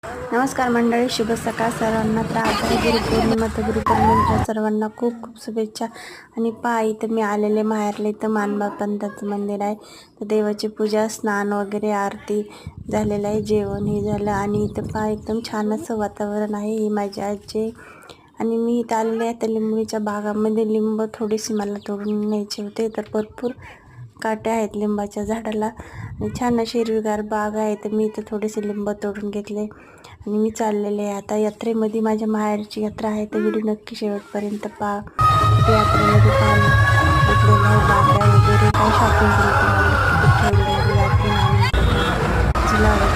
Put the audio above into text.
नमस्कार मंडळी, शुभ सकाळ सर्वांना. तर आज आहे गुरुपौर्णिमा. तर गुरुपौर्णिमेच्या सर्वांना खूप खूप शुभेच्छा. आणि पहा, इथं मी आलेले माहेरले. इथं मानबा पंथाचं मंदिर आहे. तर देवाची पूजा, स्नान वगैरे, आरती झालेलं आहे, जेवण हे झालं. आणि इथं पहा, एकदम छान असं वातावरण आहे. ही माझी आजी आणि मी इथं आलेले आहे. तर लिंबूच्या बागामध्ये लिंब थोडीशी मला तोडून न्यायचे होते. तर भरपूर काटे आहेत लिंबाच्या झाडाला आणि छान अशी हिरवीगार बाग आहे. तर मी इथं थोडेसे लिंब तोडून घेतले आणि मी चाललेले आहे आता यात्रेमध्ये. माझ्या माहेरची यात्रा आहे, तर व्हिडिओ नक्की शेवटपर्यंत पहा. यात्रेमध्ये पाहायला घेतलेलं आहे, बांगड्या वगैरे काय शॉपिंग केली तुम्हाला नक्की ठेवलेली यात्रेला. आणि झुला वगैरे